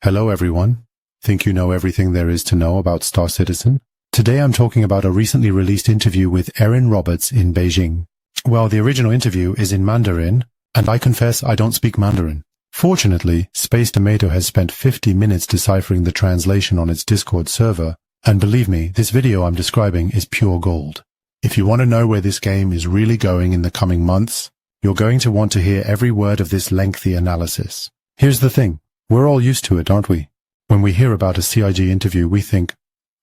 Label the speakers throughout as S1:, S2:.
S1: Hello everyone. Think you know everything there is to know about Star Citizen? Today I'm talking about a recently released interview with Erin Roberts in Beijing. Well, the original interview is in Mandarin, and I confess I don't speak Mandarin. Fortunately, Space Tomato has spent 50 minutes deciphering the translation on its Discord server, and believe me, this video I'm describing is pure gold. If you want to know where this game is really going in the coming months, you're going to want to hear every word of this lengthy analysis. Here's the thing. We're all used to it, aren't we? When we hear about a CIG interview, we think,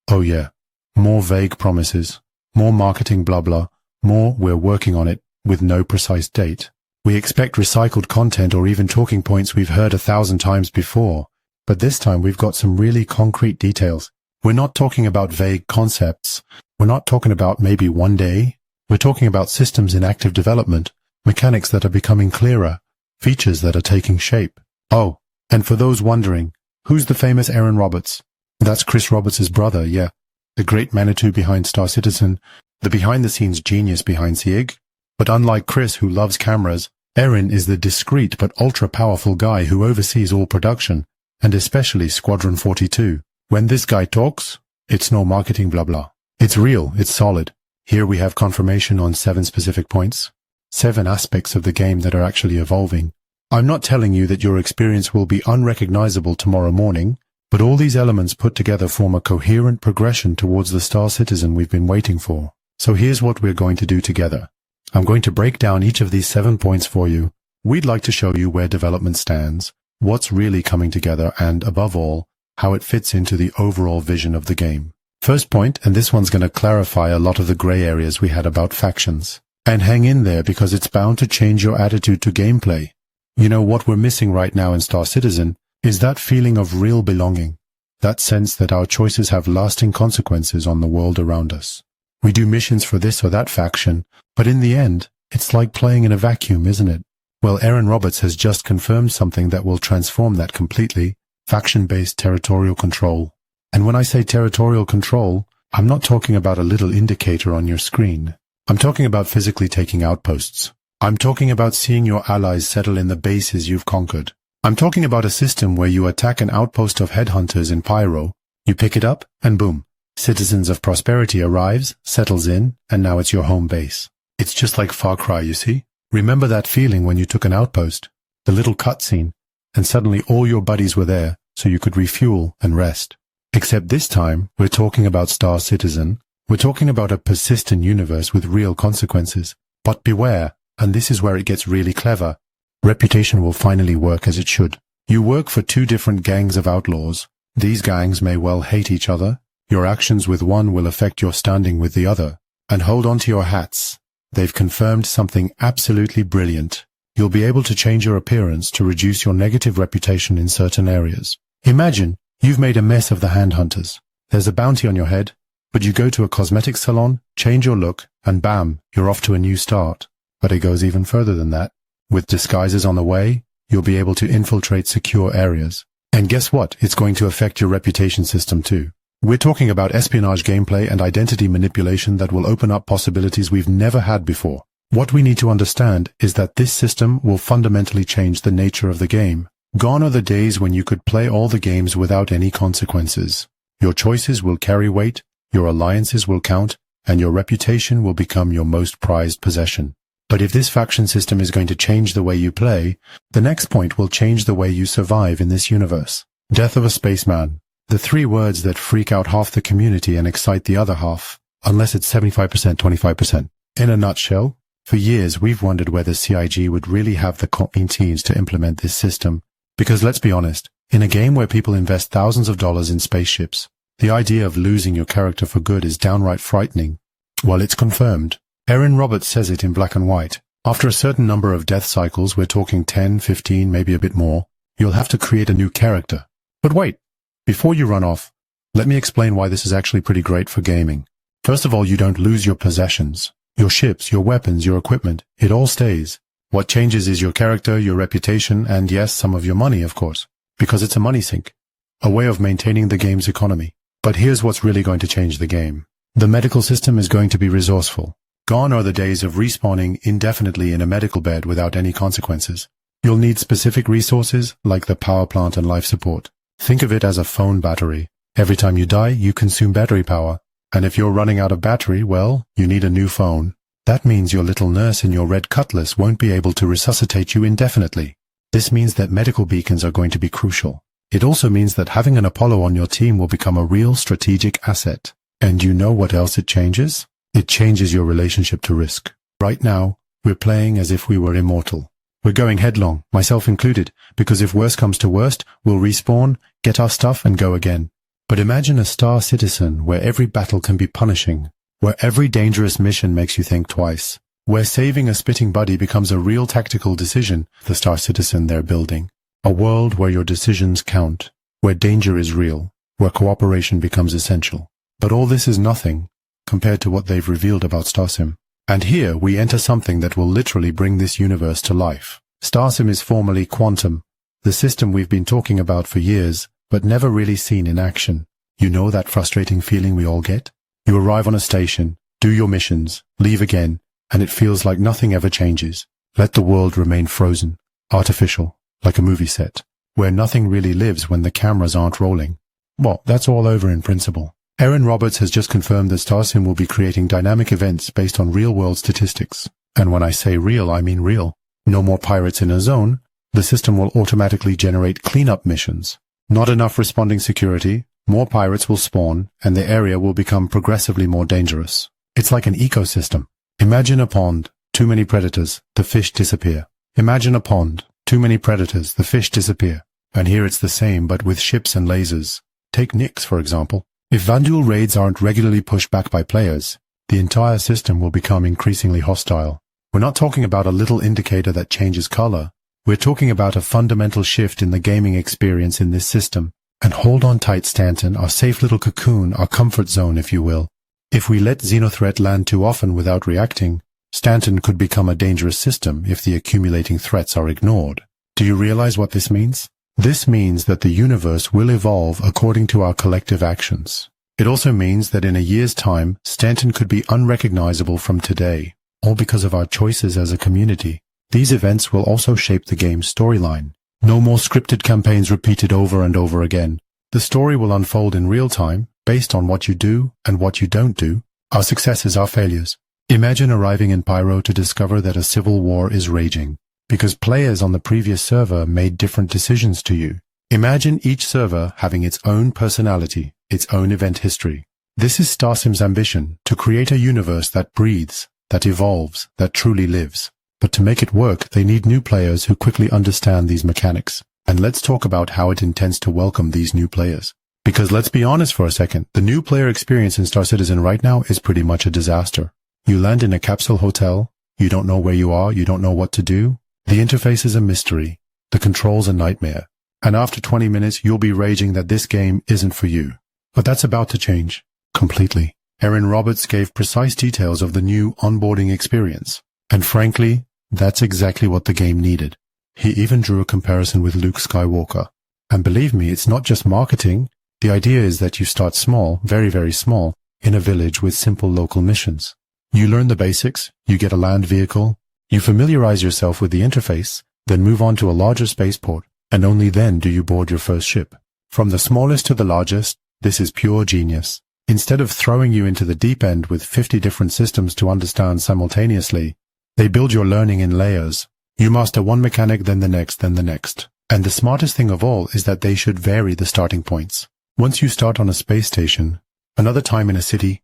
S1: oh yeah, more vague promises, more marketing blah blah, more we're working on it with no precise date. We expect recycled content or even talking points we've heard 1,000 times before, but this time we've got some really concrete details. We're not talking about vague concepts. We're not talking about maybe one day. We're talking about systems in active development, mechanics that are becoming clearer, features that are taking shape. Oh, and for those wondering, who's the famous Erin Roberts? That's Chris Roberts' brother, yeah. The great Manitou behind Star Citizen, the behind-the-scenes genius behind CIG. But unlike Chris, who loves cameras, Erin is the discreet but ultra-powerful guy who oversees all production, and especially Squadron 42. When this guy talks, it's no marketing blah blah. It's real, it's solid. Here we have confirmation on 7 specific points, 7 aspects of the game that are actually evolving. I'm not telling you that your experience will be unrecognizable tomorrow morning, but all these elements put together form a coherent progression towards the Star Citizen we've been waiting for. So here's what we're going to do together. I'm going to break down each of these 7 points for you. We'd like to show you where development stands, what's really coming together, and above all, how it fits into the overall vision of the game. First point, and this one's going to clarify a lot of the gray areas we had about factions. And hang in there because it's bound to change your attitude to gameplay. You know, what we're missing right now in Star Citizen is that feeling of real belonging, that sense that our choices have lasting consequences on the world around us. We do missions for this or that faction, but in the end, it's like playing in a vacuum, isn't it? Well, Erin Roberts has just confirmed something that will transform that completely, faction-based territorial control. And when I say territorial control, I'm not talking about a little indicator on your screen. I'm talking about physically taking outposts. I'm talking about seeing your allies settle in the bases you've conquered. I'm talking about a system where you attack an outpost of headhunters in Pyro, you pick it up, and boom, Citizens of Prosperity arrives, settles in, and now it's your home base. It's just like Far Cry, you see? Remember that feeling when you took an outpost, the little cutscene, and suddenly all your buddies were there, so you could refuel and rest. Except this time, we're talking about Star Citizen. We're talking about a persistent universe with real consequences. But beware, and this is where it gets really clever, reputation will finally work as it should. You work for 2 different gangs of outlaws. These gangs may well hate each other. Your actions with one will affect your standing with the other. And hold on to your hats. They've confirmed something absolutely brilliant. You'll be able to change your appearance to reduce your negative reputation in certain areas. Imagine you've made a mess of the handhunters. There's a bounty on your head, but you go to a cosmetic salon, change your look, and bam, you're off to a new start. But it goes even further than that. With disguises on the way, you'll be able to infiltrate secure areas. And guess what? It's going to affect your reputation system too. We're talking about espionage gameplay and identity manipulation that will open up possibilities we've never had before. What we need to understand is that this system will fundamentally change the nature of the game. Gone are the days when you could play all the games without any consequences. Your choices will carry weight, your alliances will count, and your reputation will become your most prized possession. But if this faction system is going to change the way you play, the next point will change the way you survive in this universe. Death of a spaceman. The 3 words that freak out half the community and excite the other half, unless it's 75%, 25%. In a nutshell, for years we've wondered whether CIG would really have the competencies to implement this system. Because let's be honest, in a game where people invest thousands of dollars in spaceships, the idea of losing your character for good is downright frightening. Well, it's confirmed. Erin Roberts says it in black and white. After a certain number of death cycles, we're talking 10, 15, maybe a bit more, you'll have to create a new character. But wait, before you run off, let me explain why this is actually pretty great for gaming. First of all, you don't lose your possessions. Your ships, your weapons, your equipment, it all stays. What changes is your character, your reputation, and yes, some of your money, of course. Because it's a money sink. A way of maintaining the game's economy. But here's what's really going to change the game. The medical system is going to be resourceful. Gone are the days of respawning indefinitely in a medical bed without any consequences. You'll need specific resources like the power plant and life support. Think of it as a phone battery. Every time you die, you consume battery power. And if you're running out of battery, well, you need a new phone. That means your little nurse in your red cutlass won't be able to resuscitate you indefinitely. This means that medical beacons are going to be crucial. It also means that having an Apollo on your team will become a real strategic asset. And you know what else it changes? It changes your relationship to risk. Right now, we're playing as if we were immortal. We're going headlong, myself included, because if worse comes to worst, we'll respawn, get our stuff, and go again. But imagine a Star Citizen where every battle can be punishing, where every dangerous mission makes you think twice, where saving a spitting buddy becomes a real tactical decision, the Star Citizen they're building. A world where your decisions count, where danger is real, where cooperation becomes essential. But all this is nothing compared to what they've revealed about Starim. And here we enter something that will literally bring this universe to life. Starim is formerly Quantum, the system we've been talking about for years, but never really seen in action. You know that frustrating feeling we all get? You arrive on a station, do your missions, leave again, and it feels like nothing ever changes. Let the world remain frozen, artificial, like a movie set, where nothing really lives when the cameras aren't rolling. Well, that's all over in principle. Erin Roberts has just confirmed that Starim will be creating dynamic events based on real-world statistics. And when I say real, I mean real. No more pirates in a zone. The system will automatically generate cleanup missions. Not enough responding security, more pirates will spawn, and the area will become progressively more dangerous. It's like an ecosystem. Imagine a pond, too many predators, the fish disappear. Imagine a pond, too many predators, the fish disappear. And here it's the same, but with ships and lasers. Take Nyx, for example. If Vanduul raids aren't regularly pushed back by players, the entire system will become increasingly hostile. We're not talking about a little indicator that changes color. We're talking about a fundamental shift in the gaming experience in this system. And hold on tight, Stanton, our safe little cocoon, our comfort zone, if you will. If we let Xenothreat land too often without reacting, Stanton could become a dangerous system if the accumulating threats are ignored. Do you realize what this means? This means that the universe will evolve according to our collective actions. It also means that in a year's time, Stanton could be unrecognizable from today, all because of our choices as a community. These events will also shape the game's storyline. No more scripted campaigns repeated over and over again. The story will unfold in real time, based on what you do and what you don't do, our successes, our failures. Imagine arriving in Pyro to discover that a civil war is raging, because players on the previous server made different decisions to you. Imagine each server having its own personality, its own event history. This is Starim's ambition, to create a universe that breathes, that evolves, that truly lives. But to make it work, they need new players who quickly understand these mechanics. And let's talk about how it intends to welcome these new players. Because let's be honest for a second, the new player experience in Star Citizen right now is pretty much a disaster. You land in a capsule hotel, you don't know where you are, you don't know what to do. The interface is a mystery, the controls a nightmare. And after 20 minutes, you'll be raging that this game isn't for you. But that's about to change. Completely. Erin Roberts gave precise details of the new onboarding experience. And frankly, that's exactly what the game needed. He even drew a comparison with Luke Skywalker. And believe me, it's not just marketing. The idea is that you start small, very, very small, in a village with simple local missions. You learn the basics, you get a land vehicle, you familiarize yourself with the interface, then move on to a larger spaceport, and only then do you board your first ship. From the smallest to the largest, this is pure genius. Instead of throwing you into the deep end with 50 different systems to understand simultaneously, they build your learning in layers. You master one mechanic, then the next, then the next. And the smartest thing of all is that they should vary the starting points. Once you start on a space station, another time in a city,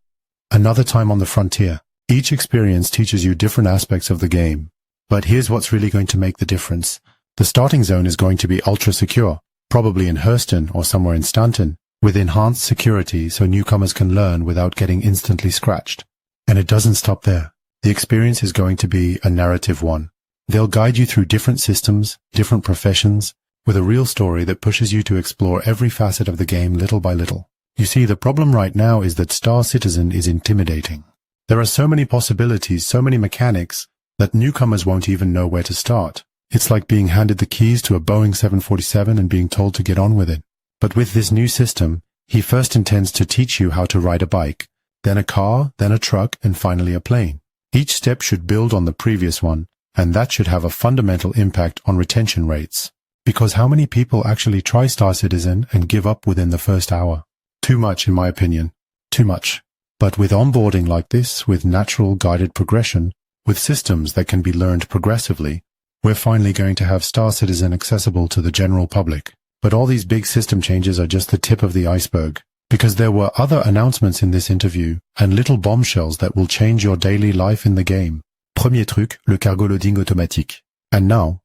S1: another time on the frontier. Each experience teaches you different aspects of the game. But here's what's really going to make the difference. The starting zone is going to be ultra secure, probably in Hurston or somewhere in Stanton, with enhanced security so newcomers can learn without getting instantly scratched. And it doesn't stop there. The experience is going to be a narrative one. They'll guide you through different systems, different professions, with a real story that pushes you to explore every facet of the game little by little. You see, the problem right now is that Star Citizen is intimidating. There are so many possibilities, so many mechanics, that newcomers won't even know where to start. It's like being handed the keys to a Boeing 747 and being told to get on with it. But with this new system, he first intends to teach you how to ride a bike, then a car, then a truck, and finally a plane. Each step should build on the previous one, and that should have a fundamental impact on retention rates. Because how many people actually try Star Citizen and give up within the first hour? Too much, in my opinion. Too much. But with onboarding like this, with natural guided progression, with systems that can be learned progressively, we're finally going to have Star Citizen accessible to the general public. But all these big system changes are just the tip of the iceberg, because there were other announcements in this interview and little bombshells that will change your daily life in the game. Premier truc, le cargo loading automatique. And now,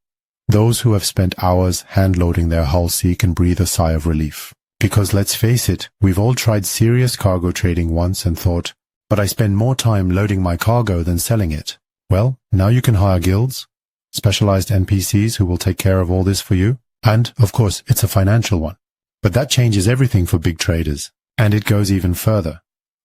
S1: those who have spent hours hand-loading their hull C can breathe a sigh of relief. Because let's face it, we've all tried serious cargo trading once and thought, but I spend more time loading my cargo than selling it. Well, now you can hire guilds, specialized NPCs who will take care of all this for you. And, of course, it's a financial one. But that changes everything for big traders. And it goes even further.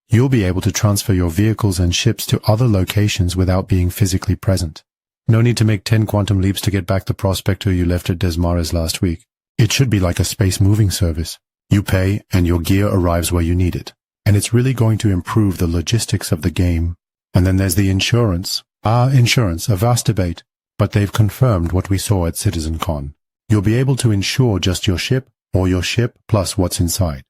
S1: You'll be able to transfer your vehicles and ships to other locations without being physically present. No need to make 10 quantum leaps to get back the prospector you left at Desmares last week. It should be like a space moving service. You pay and your gear arrives where you need it. And it's really going to improve the logistics of the game. And then there's the insurance. Insurance, a vast debate. But they've confirmed what we saw at CitizenCon. You'll be able to insure just your ship or your ship plus what's inside.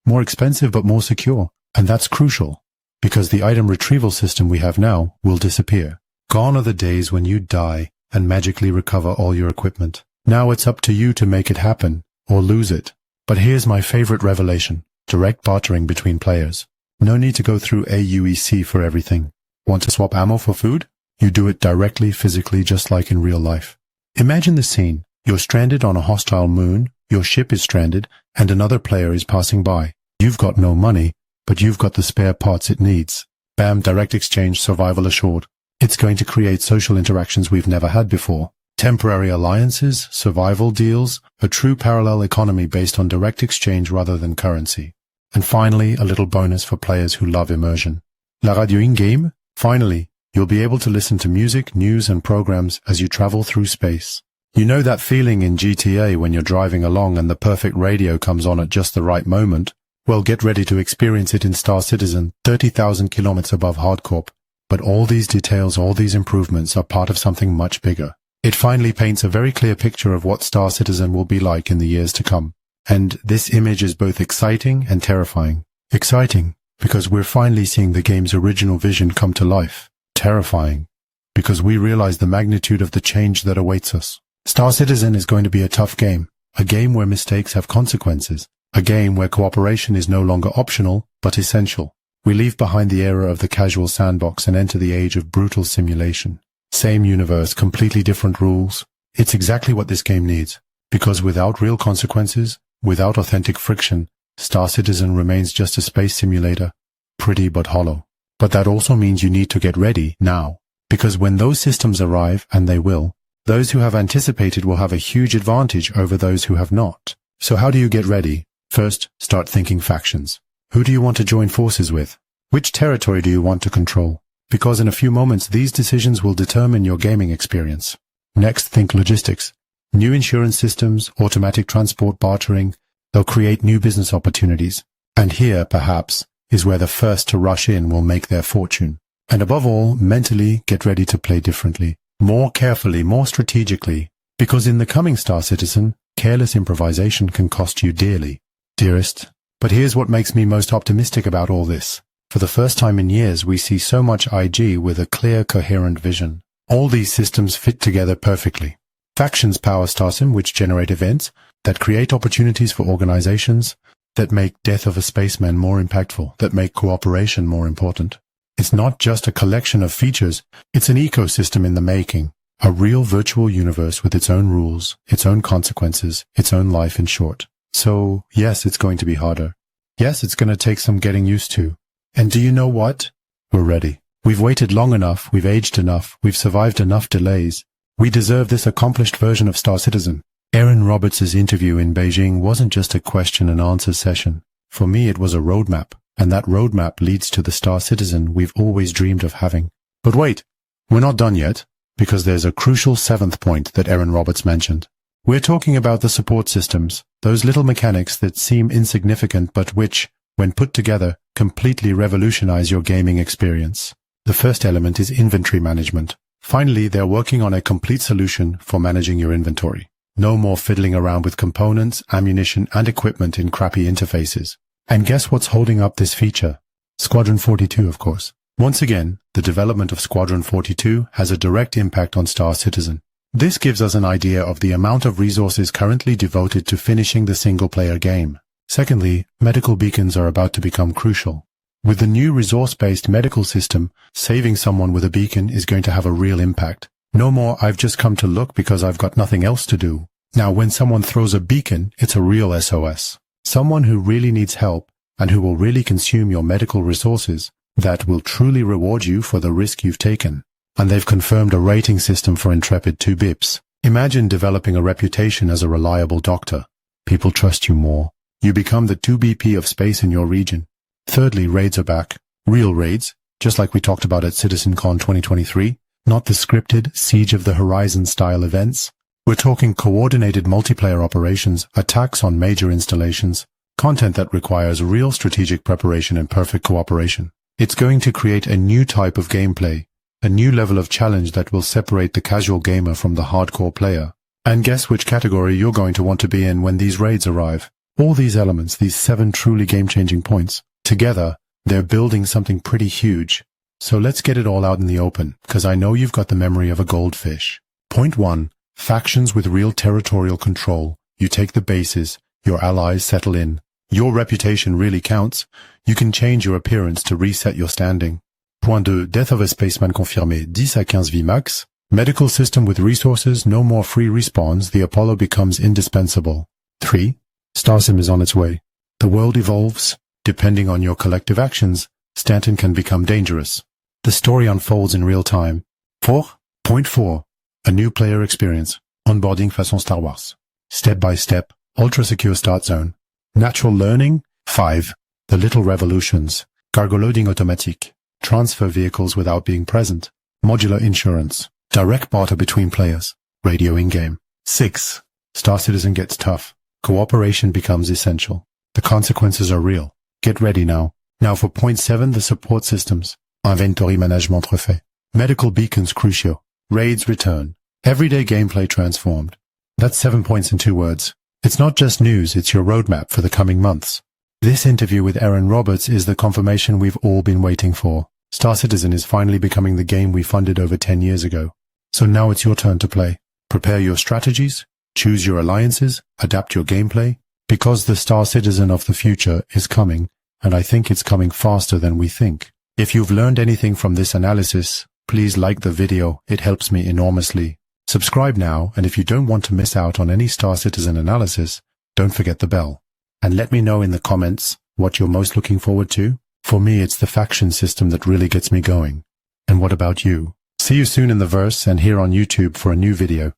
S1: More expensive but more secure. And that's crucial, because the item retrieval system we have now will disappear. Gone are the days when you die and magically recover all your equipment. Now it's up to you to make it happen, or lose it. But here's my favorite revelation, direct bartering between players. No need to go through AUEC for everything. Want to swap ammo for food? You do it directly, physically, just like in real life. Imagine the scene. You're stranded on a hostile moon, your ship is stranded, and another player is passing by. You've got no money, but you've got the spare parts it needs. Bam, direct exchange, survival assured. It's going to create social interactions we've never had before. Temporary alliances, survival deals, a true parallel economy based on direct exchange rather than currency. And finally, a little bonus for players who love immersion. La radio in-game? Finally, you'll be able to listen to music, news and programs as you travel through space. You know that feeling in GTA when you're driving along and the perfect radio comes on at just the right moment? Well, get ready to experience it in Star Citizen, 30,000 kilometers above hardcore. But all these details, all these improvements are part of something much bigger. It finally paints a very clear picture of what Star Citizen will be like in the years to come. And this image is both exciting and terrifying. Exciting, because we're finally seeing the game's original vision come to life. Terrifying, because we realize the magnitude of the change that awaits us. Star Citizen is going to be a tough game. A game where mistakes have consequences. A game where cooperation is no longer optional, but essential. We leave behind the era of the casual sandbox and enter the age of brutal simulation. Same universe, completely different rules. It's exactly what this game needs. Because without real consequences, without authentic friction, Star Citizen remains just a space simulator. Pretty but hollow. But that also means you need to get ready now. Because when those systems arrive, and they will, those who have anticipated will have a huge advantage over those who have not. So how do you get ready? First, start thinking factions. Who do you want to join forces with? Which territory do you want to control? Because in a few moments, these decisions will determine your gaming experience. Next, think logistics. New insurance systems, automatic transport bartering, they'll create new business opportunities. And here, perhaps, is where the first to rush in will make their fortune. And above all, mentally, get ready to play differently. More carefully, more strategically. Because in the coming Star Citizen, careless improvisation can cost you dearly. Dearest, but here's what makes me most optimistic about all this. For the first time in years, we see so much IG with a clear, coherent vision. All these systems fit together perfectly. Factions power Starim, which generate events that create opportunities for organizations, that make death of a spaceman more impactful, that make cooperation more important. It's not just a collection of features, it's an ecosystem in the making. A real virtual universe with its own rules, its own consequences, its own life in short. So, yes, it's going to be harder. Yes, it's going to take some getting used to. And do you know what? We're ready. We've waited long enough, we've aged enough, we've survived enough delays. We deserve this accomplished version of Star Citizen. Erin Roberts' interview in Beijing wasn't just a question and answer session. For me, it was a roadmap, and that roadmap leads to the Star Citizen we've always dreamed of having. But wait, we're not done yet, because there's a crucial seventh point that Erin Roberts mentioned. We're talking about the support systems, those little mechanics that seem insignificant but which, when put together, completely revolutionize your gaming experience. The first element is inventory management. Finally, they're working on a complete solution for managing your inventory. No more fiddling around with components, ammunition, and equipment in crappy interfaces. And guess what's holding up this feature? Squadron 42, of course. Once again, the development of Squadron 42 has a direct impact on Star Citizen. This gives us an idea of the amount of resources currently devoted to finishing the single-player game. Secondly, medical beacons are about to become crucial. With the new resource-based medical system, saving someone with a beacon is going to have a real impact. No more, I've just come to look because I've got nothing else to do. Now, when someone throws a beacon, it's a real SOS. Someone who really needs help and who will really consume your medical resources that will truly reward you for the risk you've taken. And they've confirmed a rating system for Intrepid 2 bips. Imagine developing a reputation as a reliable doctor. People trust you more. You become the 2 BP of space in your region. Thirdly, raids are back. Real raids, just like we talked about at CitizenCon 2023, not the scripted Siege of the Horizon style events. We're talking coordinated multiplayer operations, attacks on major installations, content that requires real strategic preparation and perfect cooperation. It's going to create a new type of gameplay, a new level of challenge that will separate the casual gamer from the hardcore player. And guess which category you're going to want to be in when these raids arrive. All these elements, these 7 truly game-changing points, together, they're building something pretty huge. So let's get it all out in the open, because I know you've got the memory of a goldfish. Point 1. Factions with real territorial control. You take the bases, your allies settle in. Your reputation really counts. You can change your appearance to reset your standing. Point 2. Death of a spaceman confirmé, 10 à 15 vies max. Medical system with resources, no more free respawns, the Apollo becomes indispensable. 3. Starsim is on its way. The world evolves. Depending on your collective actions, Stanton can become dangerous. The story unfolds in real time. 4. Point 4. A new player experience. Onboarding façon Star Wars. Step by step, ultra-secure start zone. Natural learning. 5. The little revolutions. Cargo loading automatique. Transfer vehicles without being present. Modular insurance. Direct barter between players. Radio in-game. 6. Star Citizen gets tough. Cooperation becomes essential. The consequences are real. Get ready now. Now for point 7, the support systems. Inventory management refait. Medical beacons crucial. Raids return. Everyday gameplay transformed. That's 7 points in 2 words. It's not just news, it's your roadmap for the coming months. This interview with Erin Roberts is the confirmation we've all been waiting for. Star Citizen is finally becoming the game we funded over 10 years ago. So now it's your turn to play. Prepare your strategies, choose your alliances, adapt your gameplay, because the Star Citizen of the future is coming, and I think it's coming faster than we think. If you've learned anything from this analysis, please like the video, it helps me enormously. Subscribe now, and if you don't want to miss out on any Star Citizen analysis, don't forget the bell. And let me know in the comments what you're most looking forward to. For me, it's the faction system that really gets me going. And what about you? See you soon in the verse and here on YouTube for a new video.